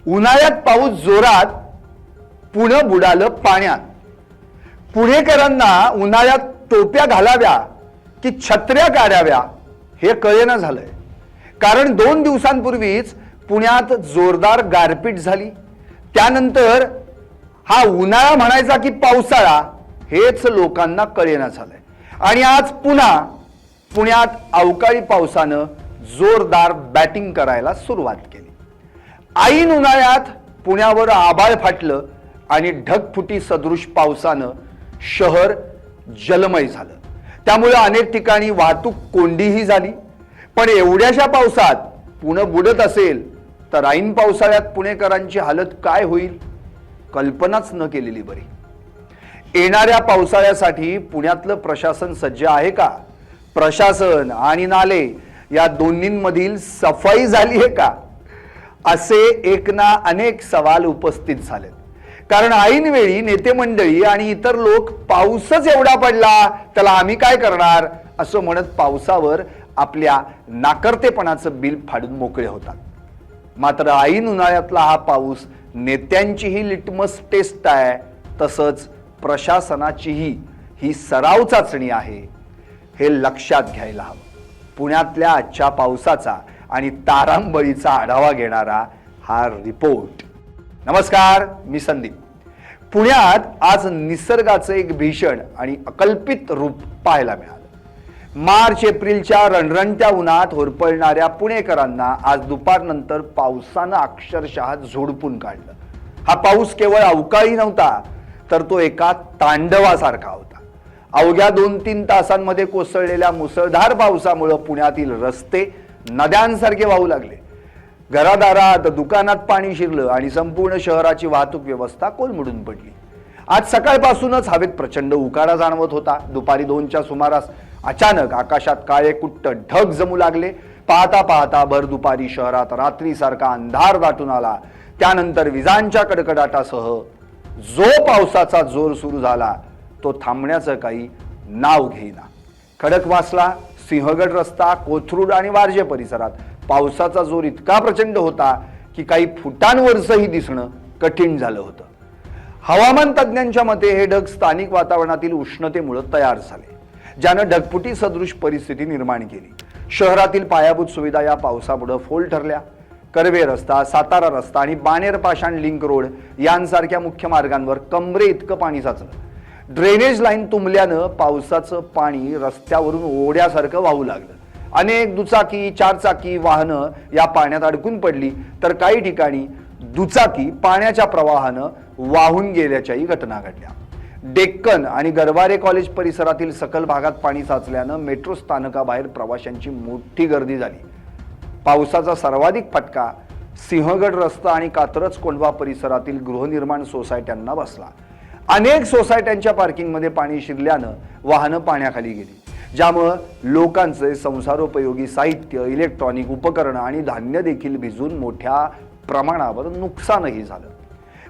उन्हाळ्यात पाऊस जोरात, पुणं बुडालं पाण्यात। पुणेकरांना उन्हाळ्यात टोप्या घालाव्या की छत्र्या काढाव्या हे कळेना झालंय। कारण 2 दिवसांपूर्वीच पुण्यात जोरदार गारपीट झाली। त्यानंतर हा उन्हाळा म्हणायचा की पावसाळा हेच लोकांना कळेना झालंय। आणि आज पुन्हा पुण्यात अवकाळी पावसानं जोरदार बॅटिंग करायला सुरुवात केली। ऐन उन्हाळ्यात पुण्यावर आभाळ फाटलं आणि ढगफुटी सदृश पावसानं शहर जलमय झालं। त्यामुळे अनेक ठिकाणी वाहतूक कोंडीही झाली। पण एवढ्याशा पावसात पुणे बुडत असेल तर ऐन पावसाळ्यात पुणेकरांची हालत काय होईल कल्पनाच न केलेली बरी। येणाऱ्या पावसाळ्यासाठी पुण्यातलं प्रशासन सज्ज आहे का? प्रशासन आणि नाले या दोन्हींमधील सफाई झाली आहे का? असे एक ना अनेक सवाल उपस्थित झालेत। कारण ऐन वेळी नेते मंडळी आणि इतर लोक पाऊसच एवढा पडला त्याला आम्ही काय करणार असं म्हणत पावसावर आपल्या नाकर्तेपणाचं बिल फाडून मोकळे होतात। मात्र ऐन उन्हाळ्यातला हा पाऊस नेत्यांचीही लिटमस टेस्ट आहे, तसंच प्रशासनाचीही ही सराव चाचणी आहे हे लक्षात घ्यायला हवं। पुण्यातल्या आजच्या पावसाचा आणि तारांबळीचा आढावा घेणारा हा रिपोर्ट। नमस्कार, मी संदीप। पुण्यात आज निसर्गाचं एक भीषण आणि अकल्पित रूप पाहायला मिळालं। मार्च एप्रिलच्या रणरणत्या उन्हात होरपळणाऱ्या पुणेकरांना आज दुपारनंतर पावसानं अक्षरशः झोडपून काढलं। हा पाऊस केवळ अवकाळी नव्हता तर तो एका तांडवासारखा होता। अवघ्या 2-3 तासांमध्ये कोसळलेल्या मुसळधार पावसामुळे पुण्यातील रस्ते नद्यांसारखे वाहू लागले। घरादारात दुकानात पाणी शिरलं आणि संपूर्ण शहराची वाहतूक व्यवस्था कोलमडून पडली। आज सकाळपासूनच हवेत प्रचंड उकाडा जाणवत होता। दुपारी 2च्या सुमारास अचानक आकाशात काळे कुट्ट ढग जमू लागले। पाहता पाहता भर दुपारी शहरात रात्रीसारखा अंधार दाटून आला। त्यानंतर विजांच्या कडकडाटासह जो पावसाचा जोर सुरू झाला तो थांबण्याचं काही नाव घेईना। खडकवासला, सिंहगड रस्ता, कोथरूड आणि वारजे परिसरात पावसाचा जोर इतका प्रचंड होता की काही फुटांवरचंही दिसणं कठीण झालं होतं। हवामान तज्ज्ञांच्या मते हे ढग स्थानिक वातावरणातील उष्णतेमुळे तयार झाले, ज्यानं ढगफुटी सदृश परिस्थिती निर्माण केली। शहरातील पायाभूत सुविधा या पावसामुळे फोल ठरल्या। कर्वे रस्ता, सातारा रस्ता आणि बाणेर पाषाण लिंक रोड यांसारख्या मुख्य मार्गांवर कमरे इतकं पाणी साचलं। ड्रेनेज लाईन तुंबल्यानं पावसाचं पाणी रस्त्यावरून ओढ्यासारखं वाहू लागलं। अनेक दुचाकी, 4 चाकी वाहनं या पाण्यात अडकून पडली तर काही ठिकाणी दुचाकी पाण्याच्या प्रवाहानं वाहून गेल्याच्याही घटना घडल्या। डेक्कन आणि गरवारे कॉलेज परिसरातील सखल भागात पाणी साचल्यानं मेट्रो स्थानकाबाहेर प्रवाशांची मोठी गर्दी झाली। पावसाचा सर्वाधिक फटका सिंहगड रस्ता आणि कात्रज कोंढवा परिसरातील गृहनिर्माण सोसायट्यांना बसला। अनेक सोसायट्यांच्या पार्किंगमध्ये पाणी शिरल्यानं वाहनं पाण्याखाली गेली, ज्यामुळे लोकांचे संसारोपयोगी साहित्य, इलेक्ट्रॉनिक उपकरणं आणि धान्य देखील भिजून मोठ्या प्रमाणावर नुकसानही झालं।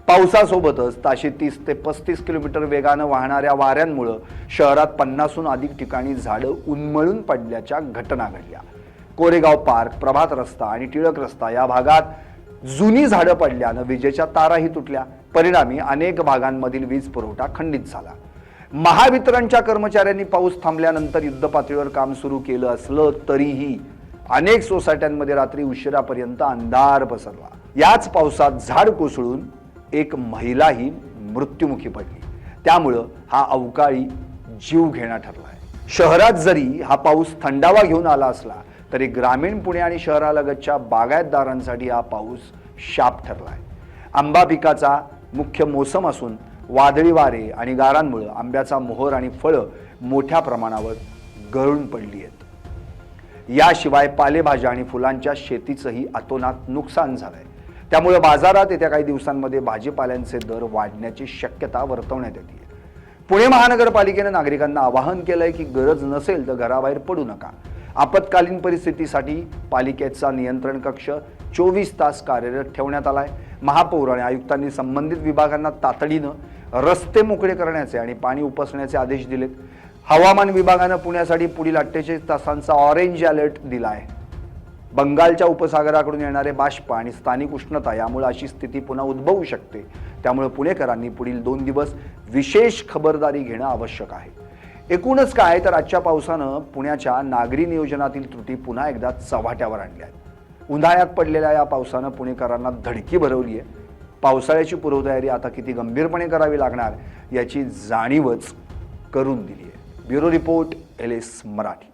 पावसासोबतच ताशी 30 ते 35 किलोमीटर वेगानं वाहणाऱ्या वाऱ्यांमुळे शहरात 50हून अधिक ठिकाणी झाडं उन्मळून पडल्याच्या घटना घडल्या। कोरेगाव पार्क, प्रभात रस्ता आणि टिळक रस्ता या भागात जुनी झाडं पडल्यानं विजेच्या ताराही तुटल्या। परिणामी अनेक भागांमधील वीज पुरवठा खंडित झाला। महावितरणच्या कर्मचाऱ्यांनी पाऊस थांबल्यानंतर युद्धपातळीवर काम सुरू केलं असलं तरीही अनेक सोसायट्यांमध्ये रात्री उशिरापर्यंत अंधार पसरला। याच पावसात झाड कोसळून एक महिलाही मृत्युमुखी पडली। त्यामुळे हा अवकाळी जीव घेणा ठरलाय। शहरात जरी हा पाऊस थंडावा घेऊन आला असला तरी ग्रामीण पुणे आणि शहरालगतच्या बागायतदारांसाठी हा पाऊस शाप ठरलाय। आंबा पिकाचा मुख्य मोसम असून वादळी वारे आणि गारांमुळे आंब्याचा मोहर आणि फळं मोठ्या प्रमाणावर गळून पडली आहेत। याशिवाय पालेभाज्या आणि फुलांच्या शेतीचंही अतोनात नुकसान झालंय। त्यामुळे बाजारात येत्या काही दिवसांमध्ये भाजीपाल्यांचे दर वाढण्याची शक्यता वर्तवण्यात येते। पुणे महानगरपालिकेने नागरिकांना आवाहन केलंय की गरज नसेल तर घराबाहेर पडू नका। आपत्कालीन परिस्थितीसाठी पालिकेचा नियंत्रण कक्ष 24 तास कार्यरत ठेवण्यात आलाय। महापौर आणि आयुक्तांनी संबंधित विभागांना तातडीनं रस्ते मोकळे करण्याचे आणि पाणी उपसण्याचे आदेश दिलेत। हवामान विभागानं पुण्यासाठी पुढील 48 तासांचा ऑरेंज अलर्ट दिलाय। बंगालच्या उपसागराकडून येणारे बाष्प आणि स्थानिक उष्णता यामुळे अशी स्थिती पुन्हा उद्भवू शकते. त्यामुळे पुणेकरांनी पुढील 2 दिवस विशेष खबरदारी घेणं आवश्यक आहे. एकूणच काय तर आजच्या पावसानं पुण्याच्या नागरी नियोजनातील त्रुटी पुन्हा एकदा चव्हाट्यावर आणल्या आहेत. उन्हाळ्यात पडलेल्या या पावसानं पुणेकरांना धडकी भरवली आहे. पावसाळ्याची पूर्वतयारी आता किती गंभीरपणे करावी लागणार याची जाणीवच करून दिली आहे. Bureau report, LS Marathi.